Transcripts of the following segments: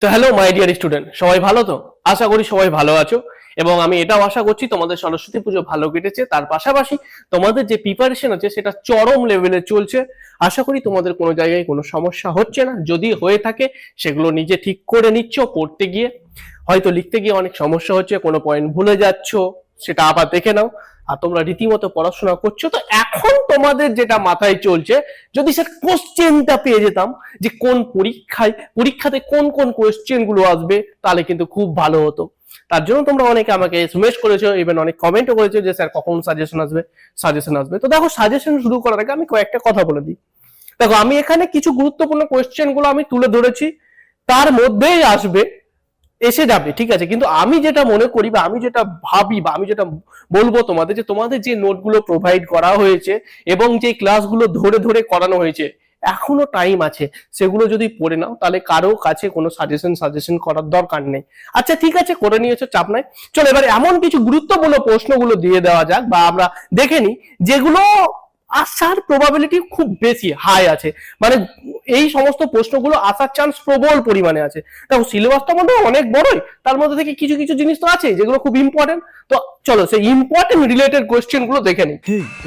তো hello my dear student, সবাই ভালো তো? আশা করি সবাই ভালো আছো এবং আমি এটাও আশা করছি তোমাদের সরস্বতী পুজো ভালো কেটেছে। তার পাশাপাশি তোমাদের যে প্রিপারেশন আছে সেটা চরম লেভেলে চলছে। আশা করি তোমাদের কোনো জায়গায় কোনো সমস্যা হচ্ছে না। যদি হয়ে থাকে সেগুলো নিজে ঠিক করে নিচ্ছ, পড়তে গিয়ে হয়তো লিখতে গিয়ে অনেক সমস্যা হচ্ছে, কোনো পয়েন্ট ভুলে যাচ্ছ, সেটা আবার দেখে নাও। আর তোমরা রীতিমতো পড়াশোনা করছো, তো এখন তোমাদের যেটা মাথায় চলছে, যদি স্যার কোশ্চেনটা পেয়ে যেতাম যে কোন পরীক্ষাতে কোন কোন কোশ্চেন গুলো আসবে, তাহলে কিন্তু খুব ভালো হতো। তার জন্য তোমরা অনেকে আমাকে এসএমএস করেছো, ইভেন অনেক কমেন্টও করেছো যে স্যার কখন সাজেশন আসবে। তো দেখো, সাজেশন শুরু করার আগে আমি কয়েকটা কথা বলে দিই। দেখো, আমি এখানে কিছু গুরুত্বপূর্ণ কোশ্চেন গুলো আমি তুলে ধরেছি, তার মধ্যেই আসবে, এসে যাবে, ঠিক আছে। কিন্তু আমি যেটা মনে করি বা আমি যেটা ভাবি বা আমি যেটা বলবো তোমাদের, যে তোমাদের যে নোটগুলো প্রোভাইড করা হয়েছে এবং যে ক্লাসগুলো ধরে ধরে করানো হয়েছে, এখনো টাইম আছে, সেগুলো যদি পড়ে নাও তাহলে কারো কাছে কোনো সাজেশন করার দরকার নেই। আচ্ছা ঠিক আছে, করে নিয়েছো, চাপ নাই। চলো এবার এমন কিছু গুরুত্বপূর্ণ প্রশ্নগুলো দিয়ে দেওয়া যাক বা আমরা দেখে নিই যেগুলো আসার প্রবাবিলিটি খুব বেশি হাই আছে। মানে এই সমস্ত প্রশ্নগুলো আসার চান্স প্রবল পরিমাণে আছে। দেখো, সিলেবাসটা মধ্যে অনেক বড়ই, তার মধ্যে থেকে কিছু কিছু জিনিস তো আছে যেগুলো খুব ইম্পর্টেন্ট। তো চলো সেই ইম্পর্টেন্ট রিলেটেড কোয়েশ্চেন গুলো দেখে নিই।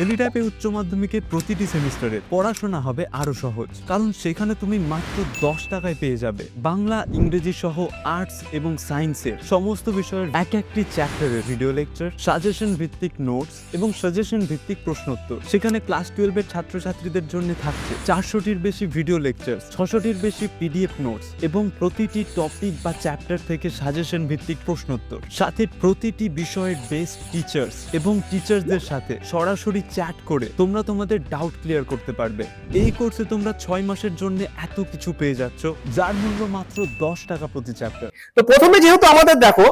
এলিটাপে উচ্চ মাধ্যমিকের প্রতিটি সেমিস্টারে পড়াশোনা হবে আরো সহজ, কারণ সেখানে তুমি মাত্র 10 টাকায় পেয়ে যাবে বাংলা, ইংরেজি সহ আর্টস এবং সায়েন্সের সমস্ত বিষয়ের এক একটি চ্যাপ্টারের ভিডিও লেকচার, সাজেশন ভিত্তিক নোটস এবং সাজেশন ভিত্তিক প্রশ্নোত্তর। সেখানে ক্লাস 12 এর ছাত্রছাত্রীদের জন্য থাকছে 400টির বেশি ভিডিও লেকচার, 600টির বেশি পিডিএফ নোটস এবং প্রতিটি টপিক বা চ্যাপ্টার থেকে সাজেশন ভিত্তিক প্রশ্নোত্তর। সাথে প্রতিটি বিষয়ের বেস্ট টিচার্স এবং টিচার্সদের সাথে সরাসরি চ্যাট করে তোমরা তোমাদের ডাউট ক্লিয়ার করতে পারবে। এই কোর্সে তোমরা 6 মাসের জন্য এত কিছু পেয়ে যাচ্ছ, যার মূল্য মাত্র 10 টাকা প্রতি চ্যাপ্টার। তো প্রথমে যেহেতু আমাদের দেখো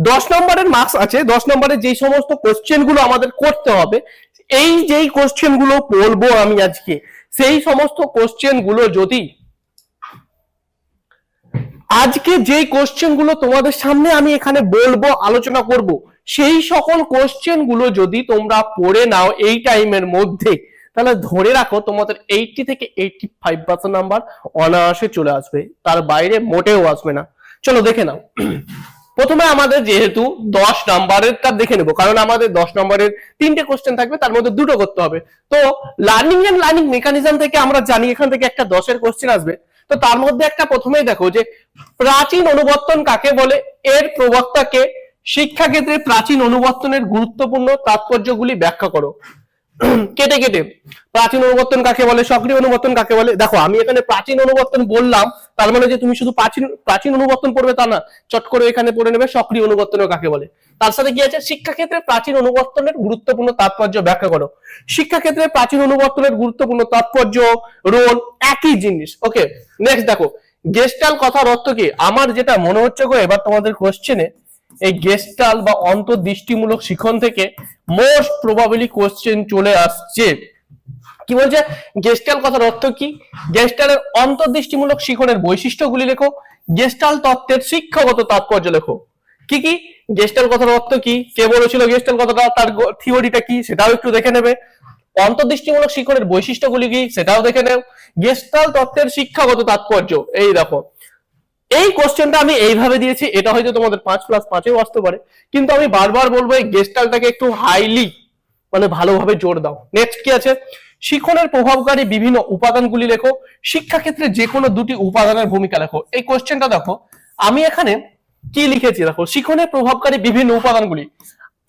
10 নম্বরের মার্কস আছে, 10 নম্বরের যেই সমস্ত কোশ্চেন গুলো আমাদের করতে হবে, এই যেই কোশ্চেন গুলো বলবো আমি আজকে, সেই সমস্ত কোশ্চেন গুলো যদি আজকে যেই কোশ্চেন গুলো তোমাদের সামনে আমি এখানে বলবো, আলোচনা করব, সেই সকল কোশ্চেন গুলো যদি তোমরা পড়ে নাও এই টাইমের মধ্যে, তাহলে ধরে রাখো তোমাদের 80 থেকে 85% নাম্বার অনায়াসে চলে আসবে, তার বাইরে মোটেও আসবে না। চলো দেখে নাও। প্রথমে আমাদের যেহেতু 10 নম্বরেরটা দেখে নেবো, কারণ আমাদের 10 নম্বরের 3টে কোশ্চেন থাকবে, তার মধ্যে 2টো করতে হবে। তো লার্নিং মেকানিজম থেকে আমরা জানি এখান থেকে একটা 10-এর কোশ্চেন আসবে। তো তার মধ্যে একটা প্রথমেই দেখো যে প্রাচীন অনুবর্তন কাকে বলে, এর প্রবক্তাকে, শিক্ষাক্ষেত্রে প্রাচীন অনুবর্তনের গুরুত্বপূর্ণ তাৎপর্যগুলি ব্যাখ্যা করো। কেটে কেটে প্রাচীন অনুবর্তন কাকে বলে, সক্রিয় অনুবর্তন কাকে বলে। দেখো, আমি এখানে প্রাচীন অনুবর্তন বললাম, তার মানে যে তুমি শুধু প্রাচীন অনুবর্তন পড়বে তা না, চট করে এখানে পড়ে নেবে সক্রিয় অনুবর্তন কাকে বলে। তার সাথে কি আছে, শিক্ষাক্ষেত্রে প্রাচীন অনুবর্তনের গুরুত্বপূর্ণ তাৎপর্য ব্যাখ্যা করো। শিক্ষাক্ষেত্রে প্রাচীন অনুবর্তনের গুরুত্বপূর্ণ তাৎপর্য, রোল, একই জিনিস। ওকে, নেক্সট দেখো, গেস্টাল কথার অর্থ কি। আমার যেটা মনে হচ্ছে গো, এবার তোমাদের কোশ্চেনে এই গেস্টাল বা অন্তর্দৃষ্টিমূলক শিখন থেকে মোস্ট প্রবাবলি কোশ্চেন চলে আসছে। কি বলছে, গেস্টাল কথার অর্থ কি, গেস্টালের অন্তর্দৃষ্টিমূলক শিখনের বৈশিষ্ট্যগুলি লেখো, গেস্টাল তত্ত্বের শিক্ষাগত তাৎপর্য লেখো। কি কি, গেস্টাল কথার অর্থ কি, কে বলেছিল গেস্টাল কথাটা, তার থিওরিটা কি সেটাও একটু দেখে নেবে, অন্তর্দৃষ্টিমূলক শিখনের বৈশিষ্ট্যগুলি কি সেটাও দেখে নেও, গেস্টাল তত্ত্বের শিক্ষাগত তাৎপর্য। এই দেখো, এই কোশ্চেনটা আমি এইভাবে দিয়েছি, এটা হয়তো তোমাদের 5+5-এও আসতে পারে, কিন্তু আমি বারবার বলবো এই গেস্টালটাকে একটু হাইলি মানে ভালোভাবে জোর দাও। নেক্সট কি আছে, শিখনের প্রভাবকারী বিভিন্ন উপাদানগুলি লেখো, শিক্ষাক্ষেত্রে যে কোনো 2টি উপাদানের ভূমিকা লেখো। এই কোশ্চেনটা দেখো, আমি এখানে কি লিখেছি, দেখো, শিখনের প্রভাবকারী বিভিন্ন উপাদানগুলি।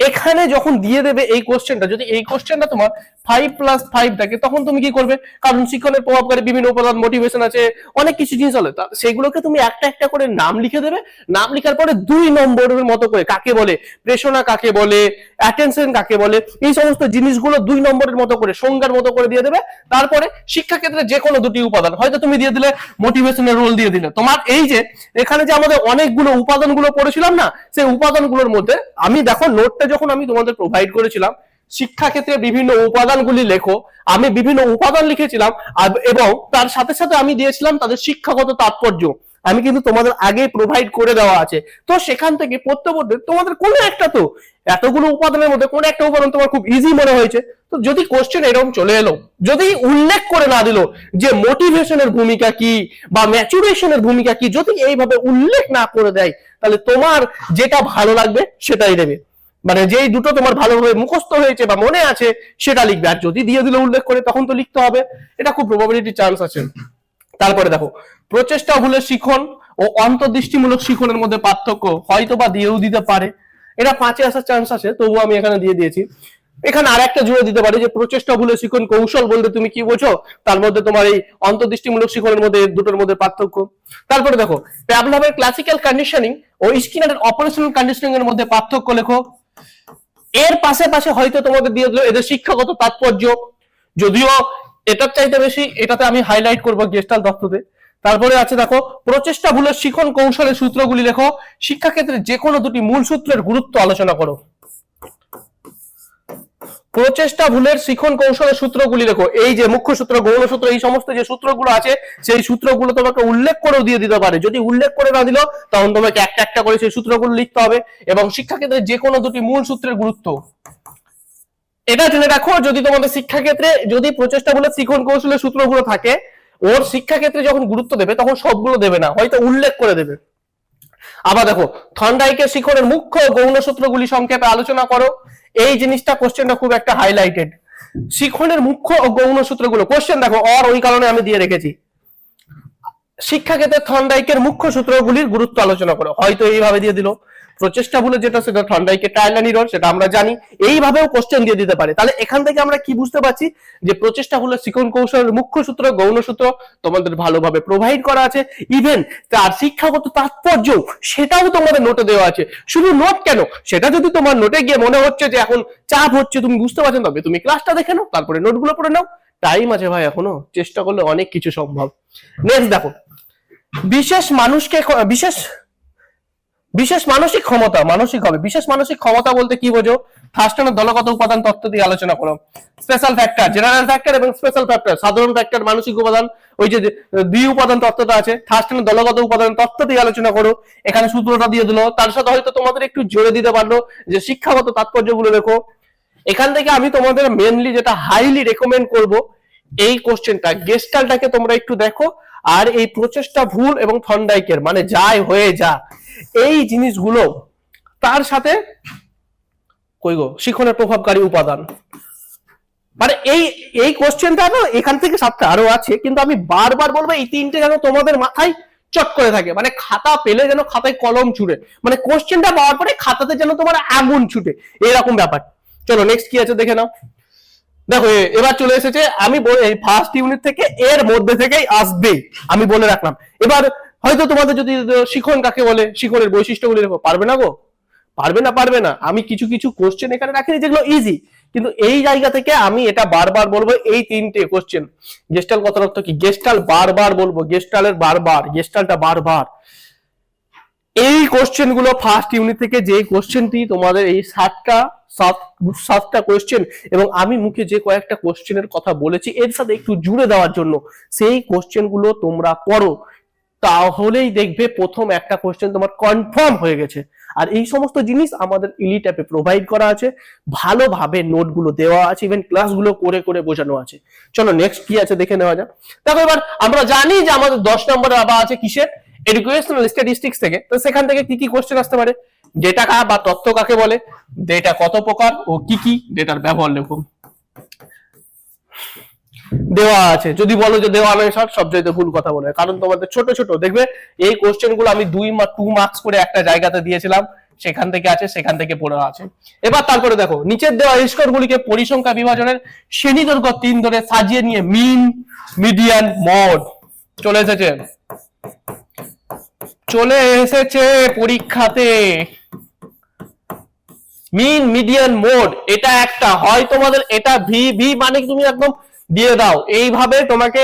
এখানে যখন দিয়ে দেবে এই কোশ্চেনটা, যদি এই কোশ্চেনটা তোমার 5+5 থাকে, তখন তুমি কি করবে, কারণ শিক্ষণের প্রভাবকারী বিভিন্ন উপাদান, মোটিভেশন আছে, অনেক কিছু জিনিস হলে সেগুলোকে তুমি একটা একটা করে নাম লিখে দেবে। নাম লিখার পরে 2 নম্বরের মতো করে কাকে বলে, প্রেরণা কাকে বলে, অ্যাটেনশন কাকে বলে, এই সমস্ত জিনিসগুলো 2 নম্বরের মতো করে, সংজ্ঞার মতো করে দিয়ে দেবে। তারপরে শিক্ষাক্ষেত্রে যে কোনো 2টি উপাদান, হয়তো তুমি দিয়ে দিলে মোটিভেশনের রোল দিয়ে দিলে। তোমার এই যে এখানে যে আমাদের অনেকগুলো উপাদানগুলো পড়েছিলাম না, সেই উপাদানগুলোর মধ্যে আমি দেখো নোটটা যখন আমি তোমাদের প্রোভাইড করেছিলাম, শিক্ষাক্ষেত্রে বিভিন্ন উপাদানগুলি লেখো, আমি বিভিন্ন উপাদান লিখেছিলাম এবং তার সাথে সাথে আমি দিয়েছিলাম তাদের শিক্ষাগত তাৎপর্য। আমি কিন্তু তোমাদের আগে প্রোভাইড করে দেওয়া আছে। তো সেখান থেকে পড়তে পড়তে তোমাদের কোনো একটা, তো এতগুলো উপাদানের মধ্যে কোনো একটা উপাদান তোমার খুব ইজি মনে হয়েছে, তো যদি কোশ্চেন এরকম চলে এলো, যদি উল্লেখ করে না দিল যে মোটিভেশনের ভূমিকা কি বা ম্যাচুরেশনের ভূমিকা কি, যদি এইভাবে উল্লেখ না করে দেয়, তাহলে তোমার যেটা ভালো লাগবে সেটাই দেবে, মানে যেই দুটো তোমার ভালোভাবে মুখস্থ হয়েছে বা মনে আছে সেটা লিখবে। আর যদি দিয়ে দিলে উল্লেখ করে, তখন তো লিখতে হবে, এটা খুব প্রবাবিলিটি চান্স আছে। তারপরে দেখো, প্রচেষ্টা ভুলের শিখন ও অন্তর্দৃষ্টিমূলক শিখনের মধ্যে পার্থক্য হয়তো বা দিয়েও দিতে পারে, এটা 5-এ আসার চান্স আছে, তবুও আমি এখানে দিয়ে দিয়েছি। এখানে আরেকটা জুড়ে দিতে পারি যে প্রচেষ্টা ভুলের শিখন কৌশল বলতে তুমি কি বোঝো, তার মধ্যে তোমার এই অন্তর্দৃষ্টিমূলক শিখনের মধ্যে দুটোর মধ্যে পার্থক্য। তারপরে দেখো, প্যাভলভের ক্লাসিক্যাল কন্ডিশনিং ও স্কিনারের অপারেশনাল কন্ডিশনিং এর মধ্যে পার্থক্য লেখো। এর পাশে পাশে হয়তো তোমাদের দিয়ে দিল এদের শিক্ষাগত তাৎপর্য, যদিও এটার চাইতে বেশি এটাতে আমি হাইলাইট করব গেস্টাল্ট তত্ত্বতে। তারপরে আছে দেখো, প্রচেষ্টা ভুলের শিখন কৌশলের সূত্রগুলি লেখো। শিক্ষাক্ষেত্রে যে কোনো দুটি মূল সূত্রের গুরুত্ব আলোচনা করো। প্রচেষ্টা ভুলের শিখন কৌশলের সূত্রগুলি লেখো। এই যে মুখ্য সূত্র, গৌণ সূত্র, এই সমস্ত যে সূত্রগুলো আছে সেই সূত্রগুলো তোমাকে উল্লেখ করেও দিয়ে দিতে পারে। যদি উল্লেখ করে না দিল, তখন তোমাকে একটা একটা করে সেই সূত্রগুলো লিখতে হবে। এবং শিক্ষাক্ষেত্রে যে কোনো দুটি মূল সূত্রের গুরুত্ব, এটা জেনে রাখো। যদি তোমাদের শিক্ষাক্ষেত্রে যদি প্রচেষ্টা ভুলের শিখন কৌশলের সূত্রগুলো থাকে, ওর শিক্ষাক্ষেত্রে যখন গুরুত্ব দেবে তখন সবগুলো দেবে না, হয়তো উল্লেখ করে দেবে। আবার দেখো, থর্নডাইকের শিখনের মুখ্য গৌণ সূত্রগুলি সংক্ষেপে আলোচনা করো। এই জিনিসটা কোশ্চেনটা খুব একটা হাইলাইটেড। শিখনের মুখ্য ও গৌণ সূত্রগুলো কোশ্চেন দেখো, আর ওই কারণে আমি দিয়ে রেখেছি। শিক্ষাক্ষেত্রে থর্নডাইকের মুখ্য সূত্রগুলির গুরুত্ব আলোচনা করো, হয়তো এইভাবে দিয়ে দিল। প্রচেষ্টা ভুলে যেটা, সেটা থর্নডাইকের ট্রায়াল এন্ড এরর, সেটা আমরা জানি, এইভাবেও কোশ্চেন দিয়ে দিতে পারে। তাহলে এখান থেকে আমরা কি বুঝতে পারছি যে প্রচেষ্টা ভুলের শিখন কৌশলের মুখ্য সূত্র, গৌণ সূত্র তোমাদের ভালোভাবে প্রোভাইড করা আছে। ইভেন তার শিক্ষাগত তাৎপর্য সেটাও তোমাদের নোটে দেওয়া আছে। শুধু নোট কেন, সেটা যদি তোমার নোটে গিয়ে মনে হচ্ছে যে এখন চাপ হচ্ছে, তুমি বুঝতে পারছো, তবে তুমি ক্লাসটা দেখে নাও, তারপরে নোটগুলো পড়ে নাও। টাইম আছে ভাই এখনো, চেষ্টা করলে অনেক কিছু সম্ভব। নেক্সট দেখো, বিশেষ মানসিক ক্ষমতা, মানসিক হবে। বিশেষ মানসিক ক্ষমতা বলতে কি বোঝো? থার্স্টনের দলগত উপাদান তত্ত্ব দিয়ে আলোচনা করো। স্পেশাল ফ্যাক্টর, জেনারেল ফ্যাক্টর এবং স্পেশাল ফ্যাক্টর, সাধারণ ফ্যাক্টর, মানসিক উপাদান, ওই যে দ্বি উপাদান তত্ত্বটা আছে, থার্স্টনের দলগত উপাদান তত্ত্ব দিয়ে আলোচনা করো। এখানে সূত্রটা দিয়ে দিল, তার সাথে হয়তো তোমাদের একটু জোরে দিতে পারলো যে শিক্ষাগত তাৎপর্যগুলো দেখো। এখান থেকে আমি তোমাদের মেনলি যেটা হাইলি রেকমেন্ড করব, এই কোশ্চেনটা গেস্টালটাকে তোমরা একটু দেখো। আর এই প্রচেষ্টা ভুল এবং থর্নডাইকের মানে যায় হয়ে যা, এই জিনিসগুলো তার সাথে কই গো শিখনের প্রভাবকারী উপাদান, মানে এই কোশ্চেনটা না, এখান থেকে 7টা আরো আছে, কিন্তু আমি বারবার বলবো এই 3টে যেন তোমাদের মাথায় চট করে থাকে, মানে খাতা পেলে যেন খাতায় কলম ছুটে, মানে কোশ্চেনটা পাওয়ার পরে খাতাতে যেন তোমার আগুন ছুটে, এরকম ব্যাপার। চলো নেক্সট কি আছে দেখে নাও। দেখো এবার চলে এসেছে, আমি এই ফার্স্ট ইউনিট থেকে এর মধ্যে থেকেই আসবে, আমি বলে রাখলাম। এবার হয়তো তোমাদের যদি শিখন কাকে বলে, শিখনের বৈশিষ্ট্যগুলি দেখো, পারবে না গো, পারবে না। আমি কিছু কিছু কোশ্চেন এখানে রাখিনি যেগুলো ইজি, কিন্তু এই জায়গা থেকে আমি এটা বারবার বলবো, এই 3টে কোশ্চেন। গেস্টাল কত অর্থ কি, গেস্টাল বারবার বলবো, গেস্টালের বারবার, গেস্টালটা বারবার। এই কোশ্চেন গুলো ফার্স্ট ইউনিট থেকে, যে কোশ্চেনটি তোমাদের এই 7টা কোশ্চেন, এবং আমি মুখে যে কয়েকটা কোশ্চেনের কথা বলেছি এর সাথে একটু জুড়ে দেওয়ার জন্য, সেই কোশ্চেন গুলো তোমরা পড়ো, তাহলেই দেখবে প্রথম একটা কোশ্চেন তোমার কনফার্ম হয়ে গেছে। আর এই সমস্ত জিনিস আমাদের ইলিট অ্যাপে প্রোভাইড করা আছে, ভালোভাবে নোটগুলো দেওয়া আছে, ইভেন ক্লাসগুলো করে করে বোঝানো আছে। চলো নেক্সট কি আছে দেখে নেওয়া যাক। দেখো এবার আমরা জানি যে আমাদের 10 নম্বরে আবার আছে কিসের, এডুকেশনাল স্ট্যাটিস্টিক্স থেকে। তো সেখান থেকে কি কি কোশ্চেন আসতে পারে, ডেটা বা তথ্য কাকে বলে, ডেটা কত প্রকার ও কি কি, ডেটার ব্যবহার লেখো, দেওয়া আছে। যদি বলো যে দেওয়া নয় স্যার, সবচাইতে ভুল কথা বলে, কারণ তোমাদের ছোট ছোট দেখবে এই কোশ্চেন গুলো আমি 2 মার্কস করে একটা জায়গাতে দিয়েছিলাম, সেখান থেকে আছে, সেখান থেকে পড়ে আছে। এবার তারপরে দেখো, নিচের দেওয়া স্কোর গুলিকে পরিসংখ্যা বিভাজনের শ্রেণী দৈর্ঘ্য 3 ধরে সাজিয়ে নিয়ে মিন, মিডিয়ান, মড চলে এসেছে পরীক্ষাতে। মিন, মিডিয়ান, মোড, এটা একটা হয় তোমাদের, এটা ভি মানে তুমি একদম দিয়ে দাও। এইভাবে তোমাকে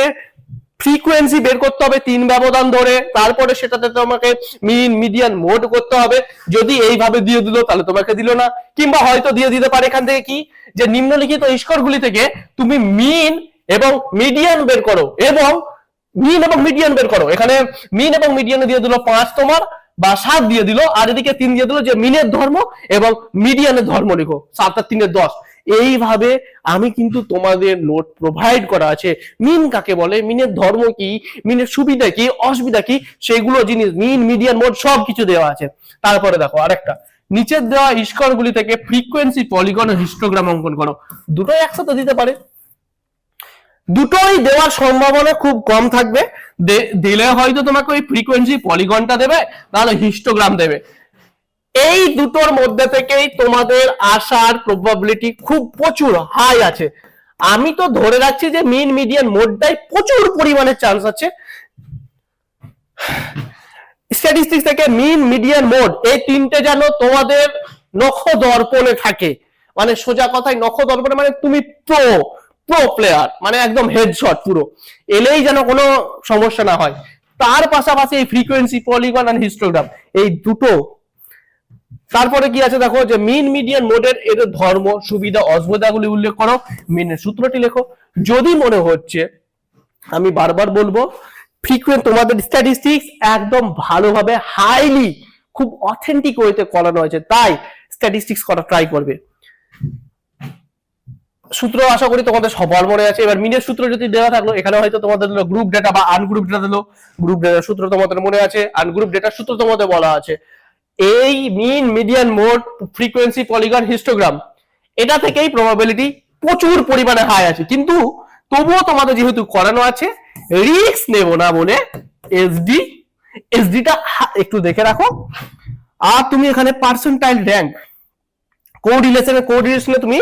ফ্রিকোয়েন্সি বের করতে হবে 3 ব্যবধান ধরে, তারপরে সেটাতে তোমাকে মিন, মিডিয়ান, মোড করতে হবে। যদি এইভাবে দিয়ে দিল তাহলে তোমাকে দিল না, কিংবা হয়তো দিয়ে দিতে পারে এখান থেকে কি, যে নিম্নলিখিত স্কোরগুলি থেকে তুমি মিন এবং মিডিয়ান বের করো এবং মিন এবং মিডিয়ান বের করো। এখানে মিন এবং মিডিয়ানে দিয়ে দিল 5 তোমার বা 7 দিয়ে দিল, আর এদিকে 3 দিয়ে দিল যে মিনের ধর্ম এবং মিডিয়ানের ধর্ম লিখো, 7 আর 3 10। এইভাবে আমি কিন্তু তোমাদের নোট প্রোভাইড করা আছে। মিন কাকে বলে, মিনের ধর্ম কি, মিনের সুবিধা কি অসুবিধা কি, সেগুলো জিনিস মিন মিডিয়ান মোড সবকিছু দেওয়া আছে। তারপরে দেখো আরেকটা, নিচের দেওয়া স্কোরগুলি থেকে ফ্রিকোয়েন্সি, পলিগন ও হিস্টোগ্রাম অঙ্কন করো। দুটোই একসাথে দিতে পারে, দুটোই দেওয়ার সম্ভাবনা খুব কম থাকবে। দিলে হয়তো তোমাকে ওই ফ্রিকোয়েন্সি পলিগনটা দেবে, নাহলে হিস্টোগ্রাম দেবে। এই দুটোর মধ্যে থেকেই তোমাদের আসার প্রবাবিলিটি খুব প্রচুর হাই আছে। আমি তো ধরে রাখছি যে মিন মিডিয়ান মোডটাই প্রচুর পরিমাণে চান্স আছে। স্ট্যাটিস্টিক্স থেকে মিন মিডিয়ান মোড এই তিনটে যেন তোমাদের নখ দর্পণে থাকে, মানে সোজা কথায় নখ দর্পণে, মানে তুমি প্রো প্লেয়ার, মানে একদম হেডশট পুরো এলেই যেন কোনো সমস্যা না হয়। তার পাশাপাশি এই ফ্রিকোয়েন্সি, পলিগন আর হিস্টোগ্রাম এই দুটো। তারপরে কি আছে দেখো, যে মিন মিডিয়ান মোডের এর ধর্ম, সুবিধা অসুবিধাগুলি উল্লেখ করো, মিনের সূত্রটি লেখো। যদি মনে হচ্ছে, আমি বারবার বলবো, ফ্রিকোয়েন্ট তোমাদের স্ট্যাটিস্টিক্স একদম ভালোভাবে হাইলি খুব অথেন্টিক ওয়েতে করানো হয়েছে, তাই স্ট্যাটিস্টিক্স করা ট্রাই করবে। সূত্র আশা করি তোমাদের সবার মনে আছে। এবার মিনের সূত্র যদি দেওয়া থাকলো, এখানে হয়তো তোমাদের গ্রুপ ডেটা বা আনগ্রুপ ডেটা দিলো, গ্রুপ ডেটার সূত্র তোমাদের মনে আছে, আনগ্রুপ ডেটার সূত্র তোমাদের বলা আছে। এই mean median mode, frequency, polygon, histogram, এটা থেকেই প্রবাবিলিটি প্রচুর পরিমাণে হাই আছে। কিন্তু তবুও তোমাদের যেহেতু করানো আছে, রিস্ক নেব না বলে এসডিটা একটু দেখে রাখো। আর তুমি এখানে পার্সেন্টাইল র্যাঙ্ক কোরিলেশনে তুমি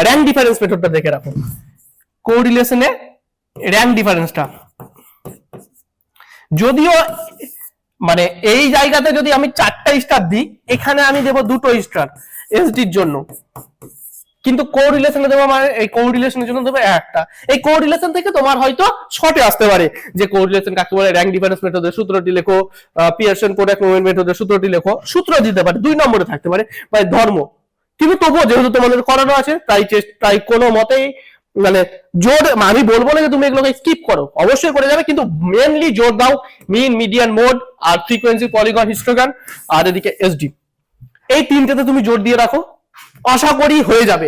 র্যাঙ্ক ডিফারেন্স মেথডটা দেখে রাখো। কোরিলেশনে র্যাঙ্ক ডিফারেন্সটা যদিও মানে এই জায়গাতে যদি আমি 4টা স্টার দিই, এখানে আমি দেব 2টো স্টার এসডির জন্য, কিন্তু কোরিলেশনে দেবো মানে এই কোরিলেশনের জন্য দেবো একটা। এই কোরিলেশন থেকে তোমার হয়তো শর্টে আসতে পারে যে কোরিলেশন কাকে বলে, র্যাঙ্ক ডিফারেন্স মেথডের সূত্রটি লেখো, পিয়ারসন প্রোডাক্ট মুভমেন্ট মেথডের সূত্রটি লেখো। সূত্র দিতে পারে 2 নম্বরে থাকতে পারে বা ধর্ম, কিন্তু তবুও যেহেতু তোমাদের করানো আছে, তাই কোনো মতেই মানে জোর আমি বলবো না যে তুমি এগুলোকে স্কিপ করো, অবশ্যই করে যাবে, কিন্তু মেনলি জোর দাও মিন মিডিয়ান মোড আর ফ্রিকোয়েন্সি, পলিগন, হিস্টোগ্রাম আর এদিকে এসডি, এই তিনটাতে তুমি জোর দিয়ে রাখো, আশা করি হয়ে যাবে।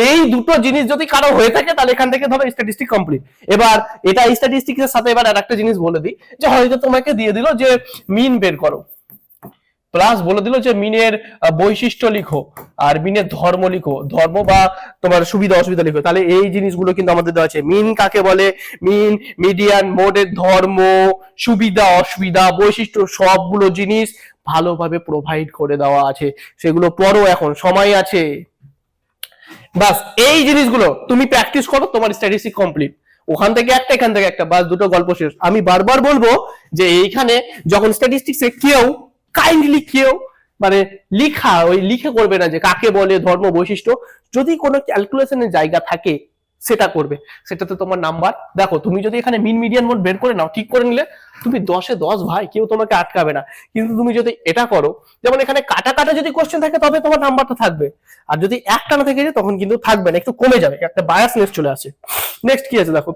এই দুটো জিনিস যদি কারো হয়ে থাকে, তাহলে এখান থেকে ধরো স্ট্যাটিস্টিক কমপ্লিট। এবার এটা স্ট্যাটিস্টিক্সের সাথে এবার আরেকটা জিনিস বলে দিই, যে হয়তো তোমাকে দিয়ে দিল যে মিন বের করো, প্লাস বলে দিল যে মিনের বৈশিষ্ট্য লিখো আর মিনের ধর্ম লিখো, ধর্ম বা তোমার সুবিধা অসুবিধা লিখো। তাহলে এই জিনিসগুলো কিন্তু আমাদের দেওয়া আছে। মিন কাকে বলে, মিন মিডিয়ান মোডের ধর্ম, সুবিধা অসুবিধা, বৈশিষ্ট্য, সবগুলো জিনিস ভালোভাবে প্রোভাইড করে দেওয়া আছে। সেগুলো পড়ো, এখন সময় আছে। বাস এই জিনিসগুলো তুমি প্র্যাকটিস করো, তোমার স্ট্যাটিস্টিক কমপ্লিট। ওখান থেকে একটা, এখান থেকে একটা, বাস দুটো গল্প শেষ। আমি বারবার বলবো যে এইখানে যখন স্ট্যাটিস্টিক্সে কাইন্ডলি কেউ মানে লিখে করবে না যে কাকে বলে, ধর্ম, বৈশিষ্ট্য। যদি কোনো ক্যালকুলেশনের জায়গা থাকে সেটা করবে, সেটাতে তোমার নাম্বার। দেখো তুমি যদি এখানে মিন মিডিয়ান মোড বের করে নাও, ঠিক করে নিলে তুমি 10-এ 10 ভাই, কেউ তোমাকে আটকাবে না। কিন্তু তুমি যদি এটা করো, যেমন এখানে কাটা কাটা যদি কোশ্চেন থাকে, তবে তোমার নাম্বারটা থাকবে, আর যদি একটা না থেকে যায় তখন কিন্তু থাকবে না, একটু কমে যাবে, একটা বায়াসনেস চলে আসে। নেক্সট কি আছে দেখো,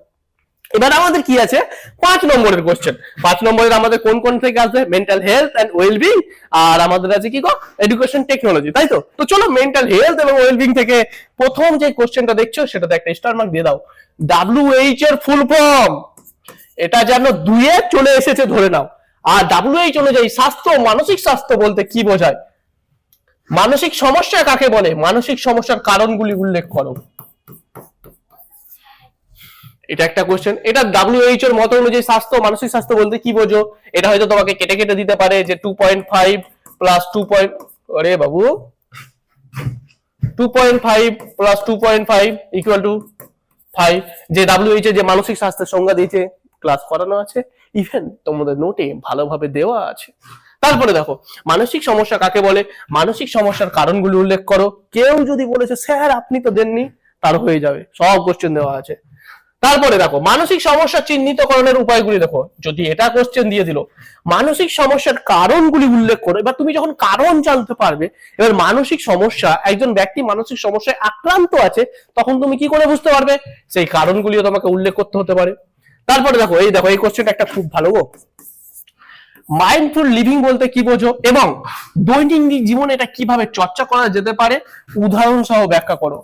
এবার আমাদের কি আছে 5 নম্বরের কোশ্চেন। 5 নম্বরের আমাদের কোন কোন থেকে আসবে, মেন্টাল হেলথ এন্ড ওয়েলবিং, আর আমাদের আছে কি গো, এডুকেশন টেকনোলজি, তাই তো। তো চলো মেন্টাল হেলথ এবং ওয়েলবিং থেকে প্রথম যে কোশ্চেনটা দেখছো সেটাতে একটা স্টার মার্ক দিয়ে দাও। WHO এর ফুল ফর্ম, এটা যেন 2-এ চলে এসেছে ধরে নাও। আর WHO অনুযায়ী স্বাস্থ্য, মানসিক স্বাস্থ্য বলতে কি বোঝায়, মানসিক সমস্যা কাকে বলে, মানসিক সমস্যার কারণগুলি উল্লেখ করো। এটা একটা কোশ্চেন। এটা WHO এর মত অনুযায়ী স্বাস্থ্য, মানসিক স্বাস্থ্য বলতে কি বোঝো, এটা হয়তো তোমাকে কেটে কেটে দিতে পারে যে 2.5 প্লাস 2. আরে বাবু 2.5 প্লাস 2.5 ইকুয়াল টু 5, যে WHO যে মানসিক স্বাস্থ্যের সংজ্ঞা দিয়েছে, ক্লাস করানো আছে, ইভেন তোমাদের নোটে ভালোভাবে দেওয়া আছে। তারপরে দেখো মানসিক সমস্যা কাকে বলে, মানসিক সমস্যার কারণগুলি উল্লেখ করো। কেউ যদি বলেছে স্যার আপনি তো দেননি, তার হয়ে যাবে, সব কোশ্চেন দেওয়া আছে। তারপরে দেখো মানসিক সমস্যা চিহ্নিতকরণের উপায়গুলি দেখো, যদি এটা কোশ্চেন দিয়ে দিল মানসিক সমস্যার কারণগুলি উল্লেখ করো। এবার তুমি যখন কারণ জানতে পারবে, এবার মানসিক সমস্যা, একজন ব্যক্তি মানসিক সমস্যায় আক্রান্ত আছে, তখন তুমি কি করে বুঝতে পারবে, সেই কারণগুলিও তোমাকে উল্লেখ করতে হতে পারে। তারপরে দেখো এই কোশ্চেনটা একটা খুব ভালো গো। মাইন্ডফুল লিভিং বলতে কি বোঝো এবং দৈনন্দিন জীবনে এটা কিভাবে চর্চা করা যেতে পারে উদাহরণ সহ ব্যাখ্যা করো।